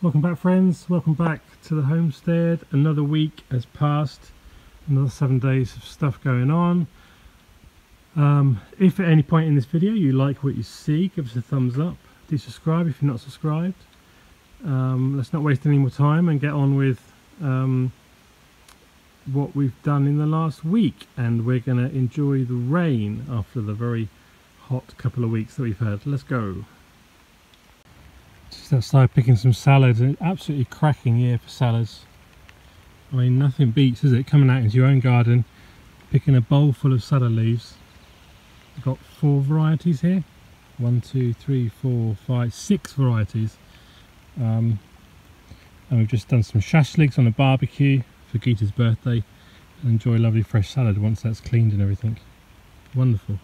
Welcome back, friends. Welcome back to the homestead. Another week has passed, another 7 days of stuff going on. If at any point in this video you like what you see, give us a thumbs up. Do subscribe if you're not subscribed. Let's not waste any more time and get on with what we've done in the last week, and we're going to enjoy the rain after the very hot couple of weeks that we've had. Let's go. Just outside picking some salads. An absolutely cracking year for salads. I mean, nothing beats, is it, coming out into your own garden, picking a bowl full of salad leaves. We've got 4 varieties here. 1, 2, 3, 4, 5, 6 varieties. And we've just done some shashliks on a barbecue for Gita's birthday, and enjoy a lovely fresh salad once that's cleaned and everything. Wonderful.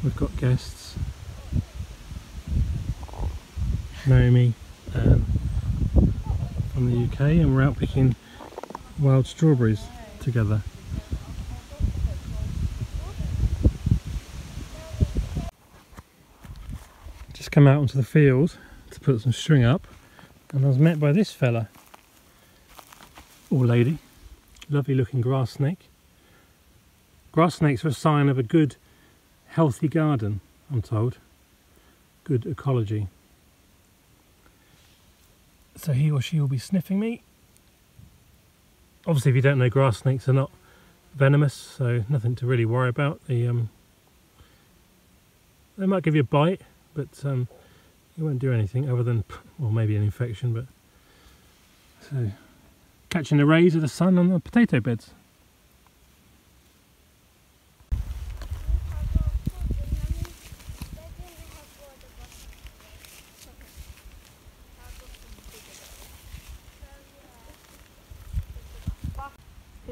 We've got guests. Naomi from the UK, and we're out picking wild strawberries together. Just come out onto the field to put some string up, and I was met by this fella or lady. Lovely looking grass snake. Grass snakes are a sign of a good healthy garden, I'm told. Good ecology. So he or she will be sniffing me. Obviously, if you don't know, grass snakes are not venomous, so nothing to really worry about. They might give you a bite, but it won't do anything other than, well, maybe an infection. But so, catching the rays of the sun on the potato beds.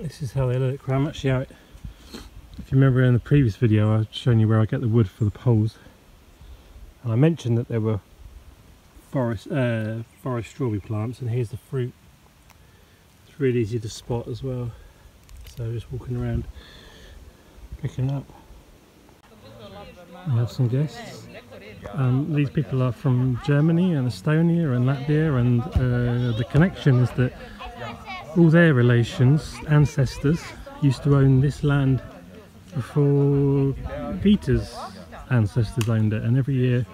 This is how they look. I'm actually out. If you remember in the previous video, I was showing you where I get the wood for the poles, and I mentioned that there were forest strawberry plants, and here's the fruit. It's really easy to spot as well. So just walking around, picking it up. We have some guests. These people are from Germany and Estonia and Latvia, and the connection is that all their relations, ancestors, used to own this land before Gita's ancestors owned it, and every year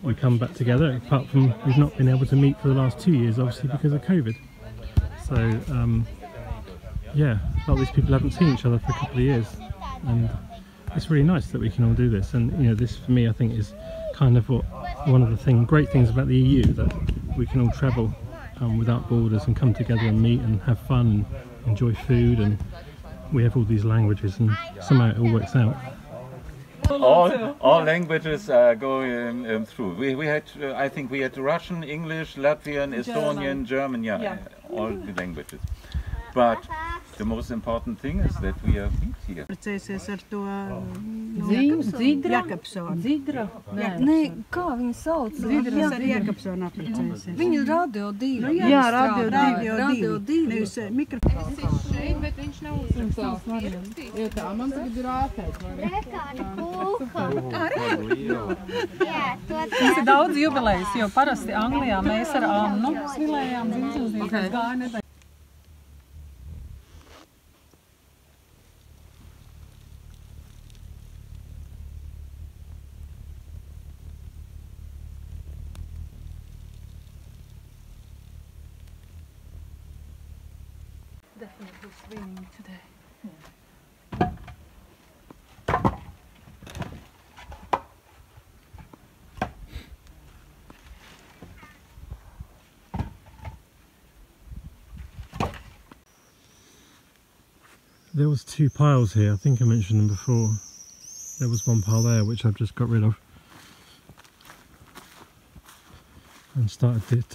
we come back together, apart from we've not been able to meet for the last 2 years, obviously because of COVID. So yeah, a lot of these people haven't seen each other for a couple of years, and it's really nice that we can all do this. And you know, this for me I think is kind of what one of the great things about the EU, that we can all travel without borders and come together and meet and have fun and enjoy food, and we have all these languages, and somehow it all works out. All languages are going through. We had, I think we had Russian, English, Latvian, Estonian, German, yeah, all the languages. But the most important thing is that we are here. Zidra? Nē, kā viņu sauc? Zidra ar Iekapsonu aplicēsies. Viņa radio 2. Jā, radio 2. Nevis mikrofons. Es esmu šeit, bet viņš nav uzrakstās. Jo tā, man tagad ir ātēt. Rekāda kūka. Mums ir daudz jubilejas, jo parasti Anglijā mēs ar Annu svilējām dzimšanas dienas gāja nedēļ. Definitely swimming today. There was 2 piles here. I think I mentioned them before. There was one pile there which I've just got rid of and started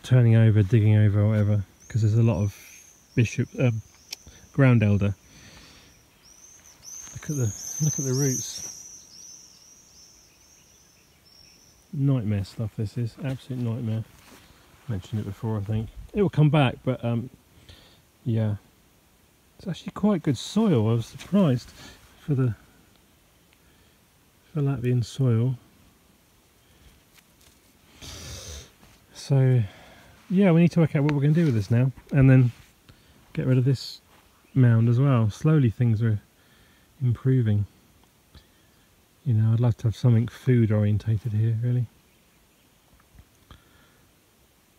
turning over, digging over, or whatever, because there's a lot of ground elder. Look at the roots. Nightmare stuff this is, absolute nightmare. Mentioned it before, I think. It will come back, but yeah. It's actually quite good soil. I was surprised for Latvian soil. So yeah, we need to work out what we're going to do with this now, and then get rid of this mound as well. Slowly things are improving. You know, I'd like to have something food orientated here, really.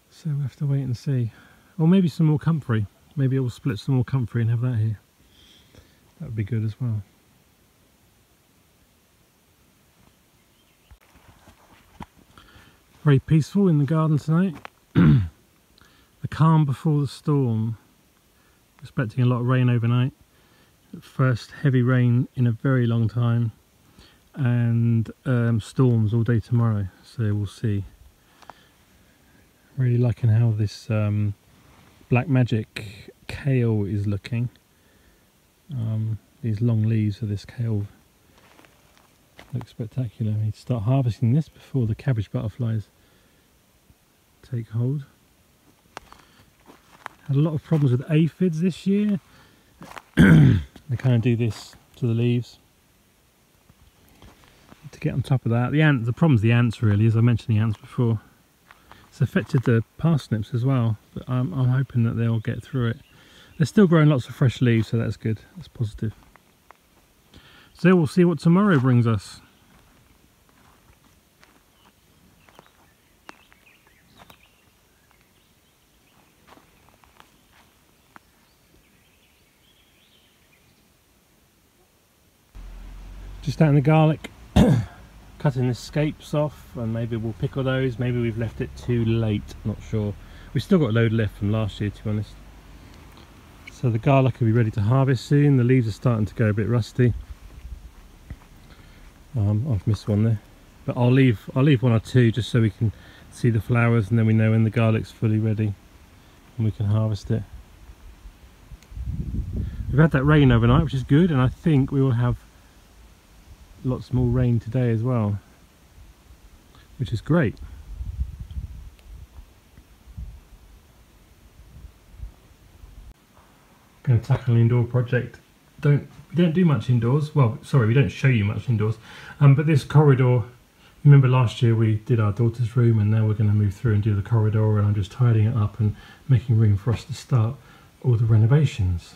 So we'll have to wait and see. Or maybe some more comfrey. Maybe I will split some more comfrey and have that here. That would be good as well. Very peaceful in the garden tonight. The calm before the storm. Expecting a lot of rain overnight. First heavy rain in a very long time. And storms all day tomorrow, so we'll see. Really liking how this black magic kale is looking. These long leaves of this kale look spectacular. We need to start harvesting this before the cabbage butterflies take hold. Had a lot of problems with aphids this year. They kind of do this to the leaves. To get on top of that, the problem's the ants, really, as I mentioned the ants before. It's affected the parsnips as well, but I'm hoping that they'll get through it. They're still growing lots of fresh leaves, so that's good. That's positive. So we'll see what tomorrow brings us. Just out in the garlic. Cutting the scapes off, and maybe we'll pickle those. Maybe we've left it too late, not sure. We've still got a load left from last year, to be honest. So the garlic will be ready to harvest soon. The leaves are starting to go a bit rusty. I've missed one there, but I'll leave one or two just so we can see the flowers, and then we know when the garlic's fully ready and we can harvest it. We've had that rain overnight, which is good, and I think we will have lots more rain today as well, which is great. Going to tackle an indoor project. We don't do much indoors. Well, sorry, we don't show you much indoors. But this corridor, remember last year we did our daughter's room, and now we're going to move through and do the corridor, and I'm just tidying it up and making room for us to start all the renovations.